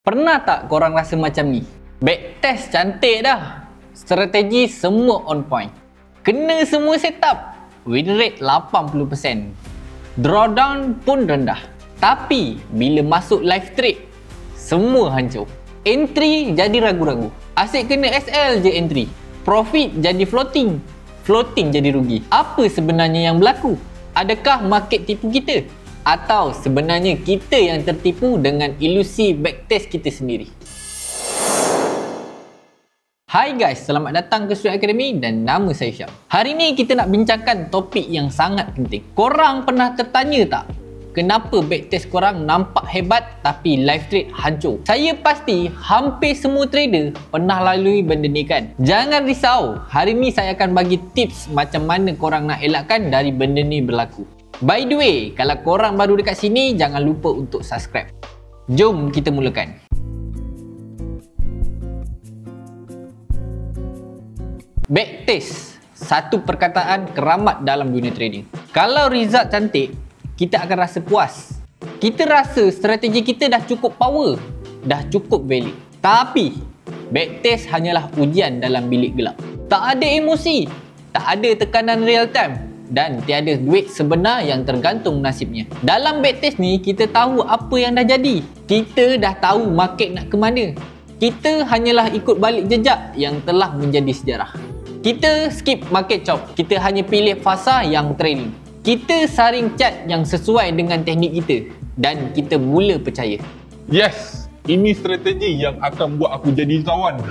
Pernah tak korang rasa macam ni? Backtest cantik dah, strategi semua on point, kena semua setup, win rate 80%, drawdown pun rendah. Tapi bila masuk live trade, semua hancur. Entry jadi ragu-ragu, asyik kena SL je entry, profit jadi floating, floating jadi rugi. Apa sebenarnya yang berlaku? Adakah market tipu kita? Atau sebenarnya kita yang tertipu dengan ilusi backtest kita sendiri? Hai guys, selamat datang ke Student Academy dan nama saya Syam. Hari ni kita nak bincangkan topik yang sangat penting. Korang pernah tertanya tak? Kenapa backtest korang nampak hebat tapi live trade hancur? Saya pasti hampir semua trader pernah lalui benda ni kan? Jangan risau, hari ni saya akan bagi tips macam mana korang nak elakkan dari benda ni berlaku. By the way, kalau korang baru dekat sini, jangan lupa untuk subscribe. Jom kita mulakan. Backtest, satu perkataan keramat dalam dunia trading. Kalau result cantik, kita akan rasa puas. Kita rasa strategi kita dah cukup power, dah cukup valid. Tapi, backtest hanyalah ujian dalam bilik gelap. Tak ada emosi, tak ada tekanan real time, dan tiada duit sebenar yang tergantung nasibnya. Dalam backtest ni, kita tahu apa yang dah jadi. Kita dah tahu market nak ke mana. Kita hanyalah ikut balik jejak yang telah menjadi sejarah. Kita skip market chop. Kita hanya pilih fasa yang trailing. Kita saring chart yang sesuai dengan teknik kita. Dan kita mula percaya. Yes, ini strategi yang akan buat aku jadi kawan.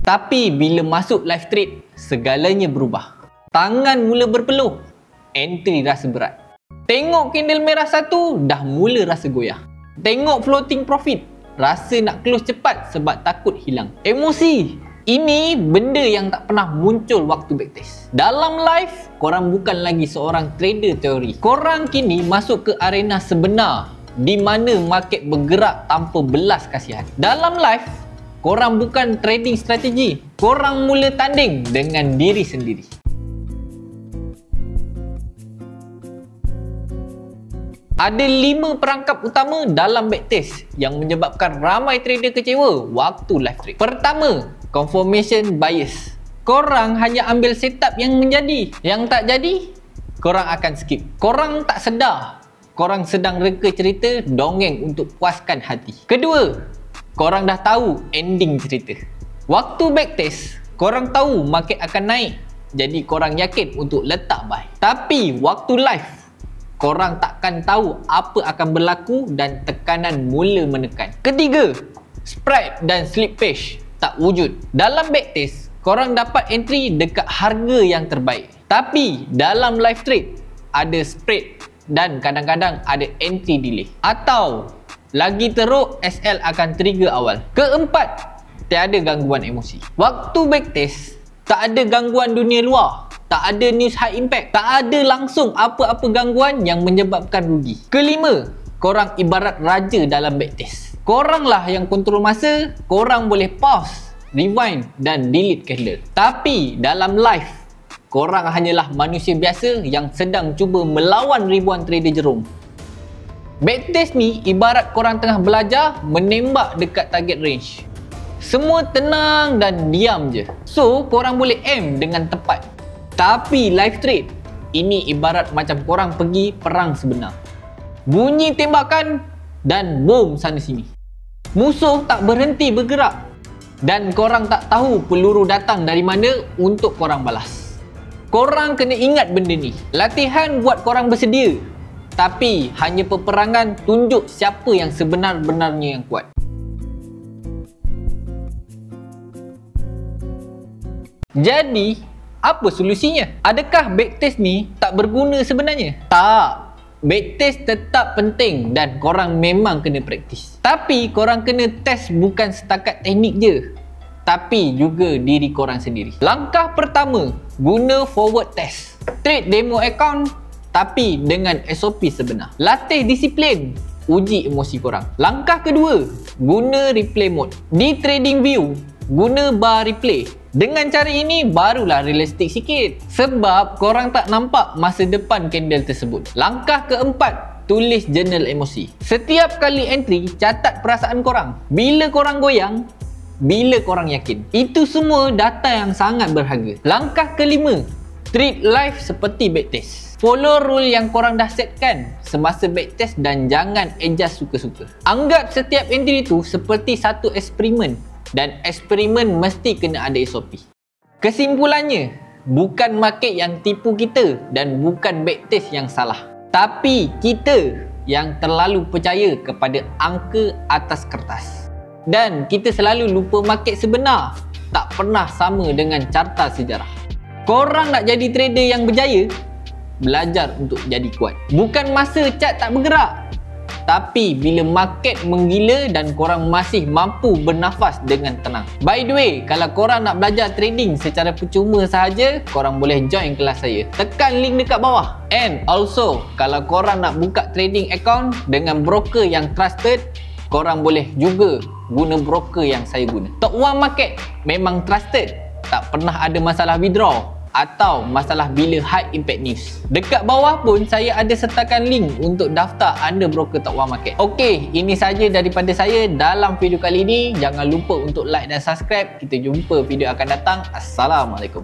Tapi bila masuk live trade, segalanya berubah. Tangan mula berpeluh, entry rasa berat. Tengok candle merah satu, dah mula rasa goyah. Tengok floating profit, rasa nak close cepat sebab takut hilang. Emosi, ini benda yang tak pernah muncul waktu backtest. Dalam live, korang bukan lagi seorang trader teori. Korang kini masuk ke arena sebenar, di mana market bergerak tanpa belas kasihan. Dalam live, korang bukan trading strategi, korang mula tanding dengan diri sendiri. Ada 5 perangkap utama dalam backtest yang menyebabkan ramai trader kecewa waktu live trade. Pertama, confirmation bias. Korang hanya ambil setup yang menjadi. Yang tak jadi, korang akan skip. Korang tak sedar, korang sedang reka cerita dongeng untuk puaskan hati. Kedua, korang dah tahu ending cerita. Waktu backtest, korang tahu market akan naik, jadi korang yakin untuk letak buy. Tapi waktu live, korang takkan tahu apa akan berlaku dan tekanan mula menekan. Ketiga, spread dan slippage tak wujud. Dalam backtest, korang dapat entry dekat harga yang terbaik. Tapi dalam live trade, ada spread dan kadang-kadang ada entry delay. Atau lagi teruk, SL akan trigger awal. Keempat, tiada gangguan emosi. Waktu backtest, tak ada gangguan dunia luar, tak ada news high impact, tak ada langsung apa-apa gangguan yang menyebabkan rugi. Kelima, korang ibarat raja dalam backtest. Korang lah yang kontrol masa, korang boleh pause, rewind dan delete candle. Tapi dalam live, korang hanyalah manusia biasa yang sedang cuba melawan ribuan trader jerum. Backtest ni ibarat korang tengah belajar menembak dekat target range. Semua tenang dan diam je. So, korang boleh aim dengan tepat. Tapi live trade, ini ibarat macam korang pergi perang sebenar. Bunyi tembakan dan bom sana sini. Musuh tak berhenti bergerak. Dan korang tak tahu peluru datang dari mana untuk korang balas. Korang kena ingat benda ni. Latihan buat korang bersedia. Tapi hanya peperangan tunjuk siapa yang sebenar-benarnya yang kuat. Jadi, apa solusinya? Adakah backtest ni tak berguna sebenarnya? Tak. Backtest tetap penting dan korang memang kena praktis. Tapi korang kena test bukan setakat teknik je, tapi juga diri korang sendiri. Langkah pertama, guna forward test. Trade demo account tapi dengan SOP sebenar. Latih disiplin, uji emosi korang. Langkah kedua, guna replay mode. Di trading view, guna bar replay. Dengan cara ini barulah realistik sikit. Sebab korang tak nampak masa depan candle tersebut. Langkah keempat, tulis jurnal emosi. Setiap kali entry, catat perasaan korang. Bila korang goyang, bila korang yakin. Itu semua data yang sangat berharga. Langkah kelima, treat life seperti backtest. Follow rule yang korang dah setkan semasa backtest dan jangan adjust suka-suka. Anggap setiap entry itu seperti satu eksperimen dan eksperimen mesti kena ada SOP. Kesimpulannya, bukan market yang tipu kita dan bukan backtest yang salah. Tapi kita yang terlalu percaya kepada angka atas kertas. Dan kita selalu lupa market sebenar tak pernah sama dengan carta sejarah. Korang nak jadi trader yang berjaya, belajar untuk jadi kuat. Bukan masa chart tak bergerak, tapi bila market menggila dan korang masih mampu bernafas dengan tenang. By the way, kalau korang nak belajar trading secara percuma sahaja, korang boleh join kelas saya. Tekan link dekat bawah. And also, kalau korang nak buka trading account dengan broker yang trusted, korang boleh juga guna broker yang saya guna. Top One Market memang trusted, tak pernah ada masalah withdraw atau masalah bila high impact news. Dekat bawah pun saya ada sertakan link untuk daftar under broker Top One Market. Okey, ini saja daripada saya dalam video kali ini. Jangan lupa untuk like dan subscribe. Kita jumpa video akan datang. Assalamualaikum.